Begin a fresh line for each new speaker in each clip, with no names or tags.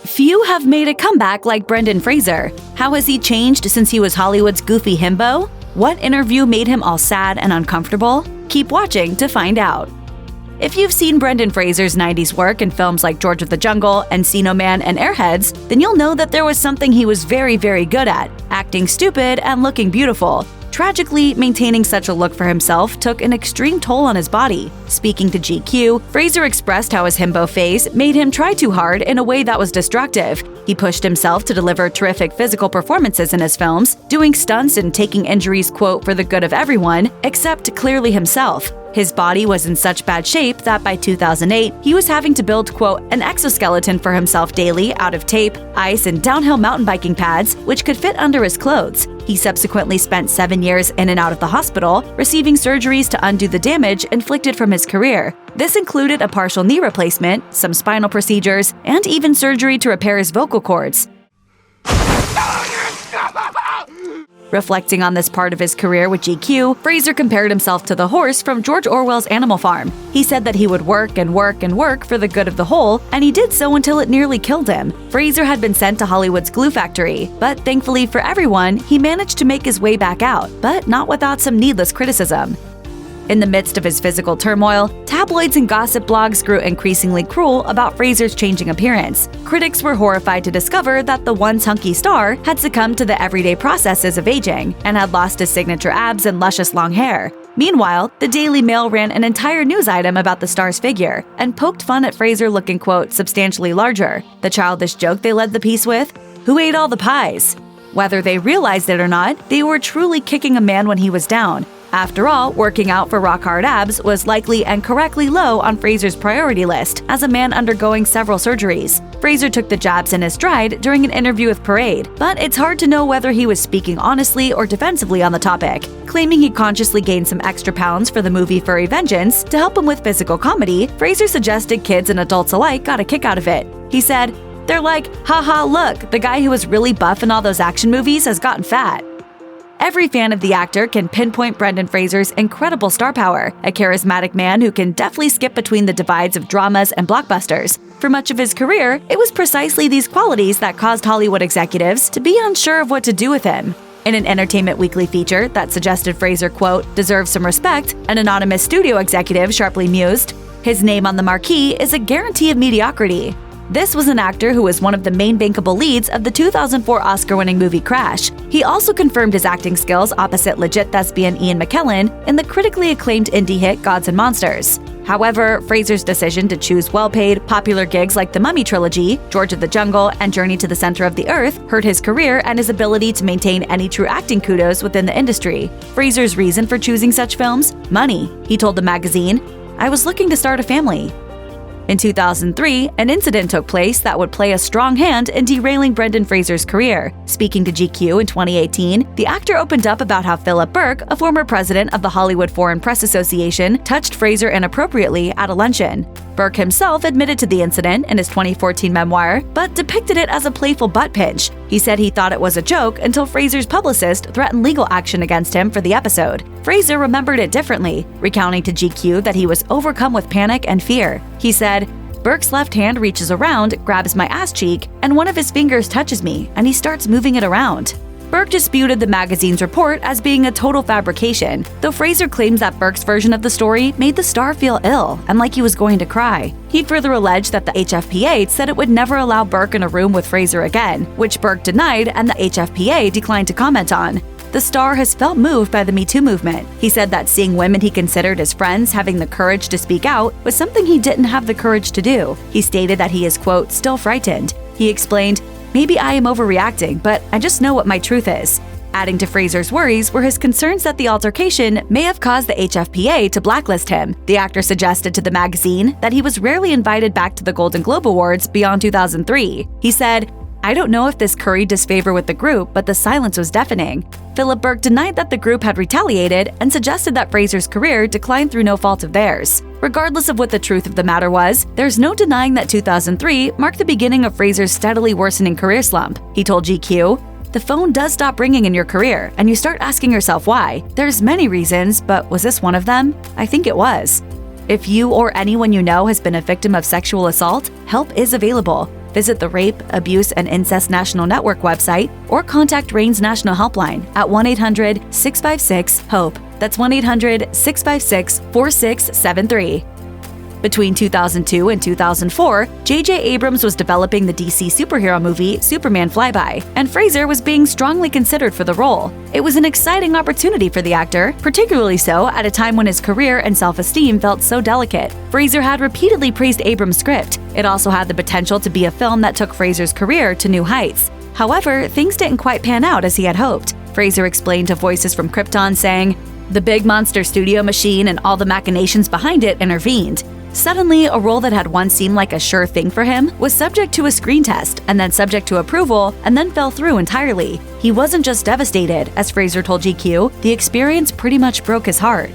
Few have made a comeback like Brendan Fraser. How has he changed since he was Hollywood's goofy himbo? What interview made him all sad and uncomfortable? Keep watching to find out. If you've seen Brendan Fraser's 90s work in films like George of the Jungle, Encino Man, and Airheads, then you'll know that there was something he was very, very good at: acting stupid and looking beautiful. Tragically, maintaining such a look for himself took an extreme toll on his body. Speaking to GQ, Fraser expressed how his himbo phase made him try too hard in a way that was destructive. He pushed himself to deliver terrific physical performances in his films, doing stunts and taking injuries, quote, for the good of everyone, except clearly himself. His body was in such bad shape that by 2008, he was having to build, quote, an exoskeleton for himself daily out of tape, ice, and downhill mountain biking pads, which could fit under his clothes. He subsequently spent 7 years in and out of the hospital, receiving surgeries to undo the damage inflicted from his career. This included a partial knee replacement, some spinal procedures, and even surgery to repair his vocal cords. Reflecting on this part of his career with GQ, Fraser compared himself to the horse from George Orwell's Animal Farm. He said that he would work and work and work for the good of the whole, and he did so until it nearly killed him. Fraser had been sent to Hollywood's glue factory, but thankfully for everyone, he managed to make his way back out, but not without some needless criticism. In the midst of his physical turmoil, tabloids and gossip blogs grew increasingly cruel about Fraser's changing appearance. Critics were horrified to discover that the once hunky star had succumbed to the everyday processes of aging and had lost his signature abs and luscious long hair. Meanwhile, the Daily Mail ran an entire news item about the star's figure and poked fun at Fraser looking, quote, substantially larger. The childish joke they led the piece with: who ate all the pies? Whether they realized it or not, they were truly kicking a man when he was down. After all, working out for rock-hard abs was likely and correctly low on Fraser's priority list as a man undergoing several surgeries. Fraser took the jabs in his stride during an interview with Parade, but it's hard to know whether he was speaking honestly or defensively on the topic. Claiming he consciously gained some extra pounds for the movie Resurgence to help him with physical comedy, Fraser suggested kids and adults alike got a kick out of it. He said, "They're like, haha, look, the guy who was really buff in all those action movies has gotten fat." Every fan of the actor can pinpoint Brendan Fraser's incredible star power, a charismatic man who can deftly skip between the divides of dramas and blockbusters. For much of his career, it was precisely these qualities that caused Hollywood executives to be unsure of what to do with him. In an Entertainment Weekly feature that suggested Fraser, quote, deserves some respect, an anonymous studio executive sharply mused, "His name on the marquee is a guarantee of mediocrity." This was an actor who was one of the main bankable leads of the 2004 Oscar-winning movie Crash. He also confirmed his acting skills opposite legit thespian Ian McKellen in the critically acclaimed indie hit Gods and Monsters. However, Fraser's decision to choose well-paid, popular gigs like the Mummy trilogy, George of the Jungle, and Journey to the Center of the Earth hurt his career and his ability to maintain any true acting kudos within the industry. Fraser's reason for choosing such films? Money. He told the magazine, "I was looking to start a family." In 2003, an incident took place that would play a strong hand in derailing Brendan Fraser's career. Speaking to GQ in 2018, the actor opened up about how Philip Burke, a former president of the Hollywood Foreign Press Association, touched Fraser inappropriately at a luncheon. Burke himself admitted to the incident in his 2014 memoir, but depicted it as a playful butt pinch. He said he thought it was a joke until Fraser's publicist threatened legal action against him for the episode. Fraser remembered it differently, recounting to GQ that he was overcome with panic and fear. He said, "Burke's left hand reaches around, grabs my ass cheek, and one of his fingers touches me, and he starts moving it around." Burke disputed the magazine's report as being a total fabrication, though Fraser claims that Burke's version of the story made the star feel ill and like he was going to cry. He further alleged that the HFPA said it would never allow Burke in a room with Fraser again, which Burke denied and the HFPA declined to comment on. The star has felt moved by the Me Too movement. He said that seeing women he considered his friends having the courage to speak out was something he didn't have the courage to do. He stated that he is, quote, still frightened. He explained, "Maybe I am overreacting, but I just know what my truth is." Adding to Fraser's worries were his concerns that the altercation may have caused the HFPA to blacklist him. The actor suggested to the magazine that he was rarely invited back to the Golden Globe Awards beyond 2003. He said, "I don't know if this curried disfavor with the group, but the silence was deafening." Philip Burke denied that the group had retaliated and suggested that Fraser's career declined through no fault of theirs. Regardless of what the truth of the matter was, there's no denying that 2003 marked the beginning of Fraser's steadily worsening career slump. He told GQ, "The phone does stop ringing in your career, and you start asking yourself why. There's many reasons, but was this one of them? I think it was." If you or anyone you know has been a victim of sexual assault, help is available. visit the Rape, Abuse, and Incest National Network website or contact RAIN's National Helpline at 1-800-656-HOPE. That's 1-800-656-4673. Between 2002 and 2004, J.J. Abrams was developing the DC superhero movie Superman Flyby, and Fraser was being strongly considered for the role. It was an exciting opportunity for the actor, particularly so at a time when his career and self-esteem felt so delicate. Fraser had repeatedly praised Abrams' script. It also had the potential to be a film that took Fraser's career to new heights. However, things didn't quite pan out as he had hoped. Fraser explained to Voices from Krypton, saying, "The big monster studio machine and all the machinations behind it intervened. Suddenly, a role that had once seemed like a sure thing for him was subject to a screen test, and then subject to approval, and then fell through entirely. He wasn't just devastated, as Fraser told GQ, the experience pretty much broke his heart."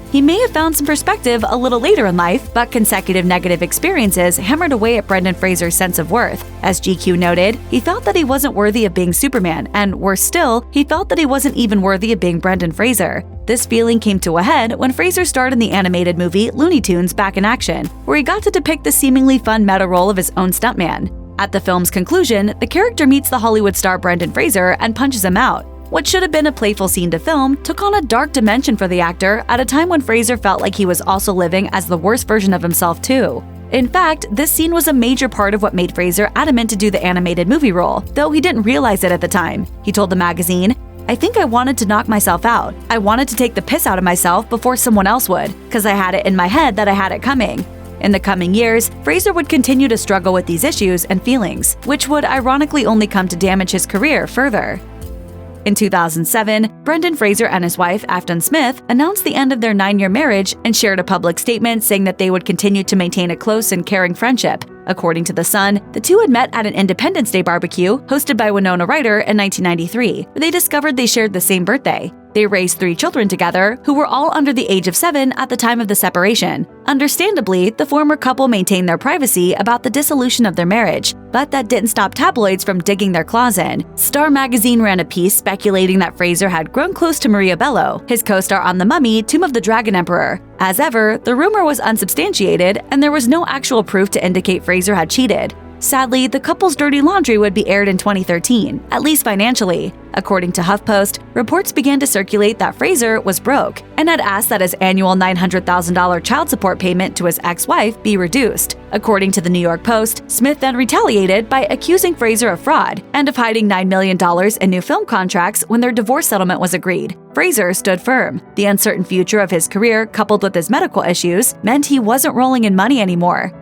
He may have found some perspective a little later in life, but consecutive negative experiences hammered away at Brendan Fraser's sense of worth. As GQ noted, he felt that he wasn't worthy of being Superman, and worse still, he felt that he wasn't even worthy of being Brendan Fraser. This feeling came to a head when Fraser starred in the animated movie Looney Tunes Back in Action, where he got to depict the seemingly fun meta role of his own stuntman. At the film's conclusion, the character meets the Hollywood star Brendan Fraser and punches him out. What should have been a playful scene to film took on a dark dimension for the actor at a time when Fraser felt like he was also living as the worst version of himself too. In fact, this scene was a major part of what made Fraser adamant to do the animated movie role, though he didn't realize it at the time. He told the magazine, "I think I wanted to knock myself out. I wanted to take the piss out of myself before someone else would, because I had it in my head that I had it coming." In the coming years, Fraser would continue to struggle with these issues and feelings, which would ironically only come to damage his career further. In 2007, Brendan Fraser and his wife, Afton Smith, announced the end of their 9-year marriage and shared a public statement saying that they would continue to maintain a close and caring friendship. According to The Sun, the two had met at an Independence Day barbecue hosted by Winona Ryder in 1993, where they discovered they shared the same birthday. They raised 3 children together, who were all under the age of 7 at the time of the separation. Understandably, the former couple maintained their privacy about the dissolution of their marriage, but that didn't stop tabloids from digging their claws in. Star magazine ran a piece speculating that Fraser had grown close to Maria Bello, his co-star on The Mummy, Tomb of the Dragon Emperor. As ever, the rumor was unsubstantiated, and there was no actual proof to indicate Fraser had cheated. Sadly, the couple's dirty laundry would be aired in 2013, at least financially. According to HuffPost, reports began to circulate that Fraser was broke and had asked that his annual $900,000 child support payment to his ex-wife be reduced. According to the New York Post, Smith then retaliated by accusing Fraser of fraud and of hiding $9 million in new film contracts when their divorce settlement was agreed. Fraser stood firm. The uncertain future of his career, coupled with his medical issues, meant he wasn't rolling in money anymore.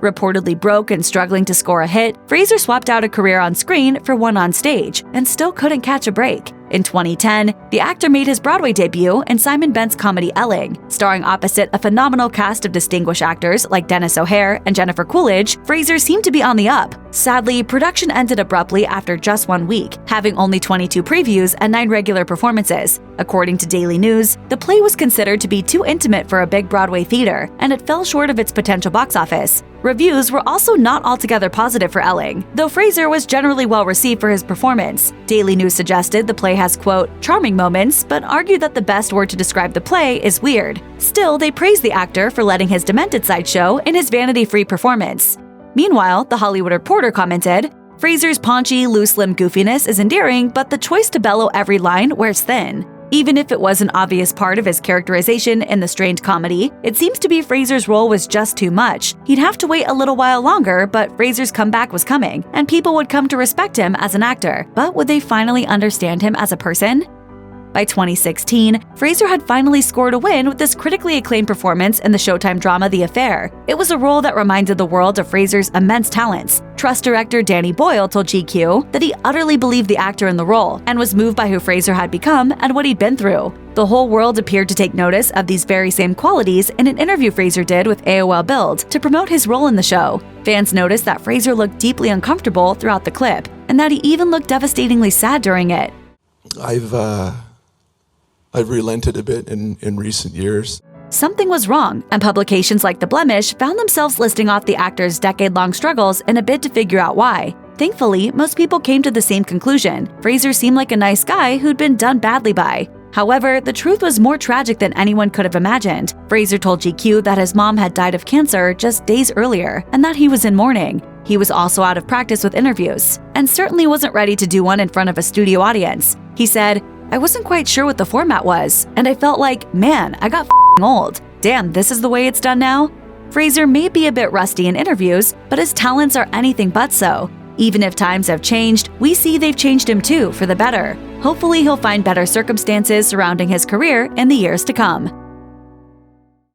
Reportedly broke and struggling to score a hit, Fraser swapped out a career on screen for one on stage and still couldn't catch a break. In 2010, the actor made his Broadway debut in Simon Bent's comedy Elling. Starring opposite a phenomenal cast of distinguished actors like Dennis O'Hare and Jennifer Coolidge, Fraser seemed to be on the up. Sadly, production ended abruptly after just 1 week, having only 22 previews and 9 regular performances. According to Daily News, the play was considered to be too intimate for a big Broadway theater, and it fell short of its potential box office. Reviews were also not altogether positive for Elling, though Fraser was generally well received for his performance. Daily News suggested the play has, quote, charming moments, but argued that the best word to describe the play is weird. Still, they praised the actor for letting his demented side show in his vanity-free performance. Meanwhile, The Hollywood Reporter commented, Fraser's paunchy, loose-limbed goofiness is endearing, but the choice to bellow every line wears thin. Even if it was an obvious part of his characterization in the strained comedy, it seems to be Fraser's role was just too much. He'd have to wait a little while longer, but Fraser's comeback was coming, and people would come to respect him as an actor. But would they finally understand him as a person? By 2016, Fraser had finally scored a win with this critically acclaimed performance in the Showtime drama The Affair. It was a role that reminded the world of Fraser's immense talents. Trust director Danny Boyle told GQ that he utterly believed the actor in the role and was moved by who Fraser had become and what he'd been through. The whole world appeared to take notice of these very same qualities in an interview Fraser did with AOL Build to promote his role in the show. Fans noticed that Fraser looked deeply uncomfortable throughout the clip, and that he even looked devastatingly sad during it.
I've relented a bit in recent years.
Something was wrong, and publications like The Blemish found themselves listing off the actor's decade-long struggles in a bid to figure out why. Thankfully, most people came to the same conclusion. Fraser seemed like a nice guy who'd been done badly by. However, the truth was more tragic than anyone could have imagined. Fraser told GQ that his mom had died of cancer just days earlier and that he was in mourning. He was also out of practice with interviews and certainly wasn't ready to do one in front of a studio audience. He said, "I wasn't quite sure what the format was, and I felt like, man, I got old. Damn, this is the way it's done now?" Fraser may be a bit rusty in interviews, but his talents are anything but so. Even if times have changed, we see they've changed him too, for the better. Hopefully he'll find better circumstances surrounding his career in the years to come.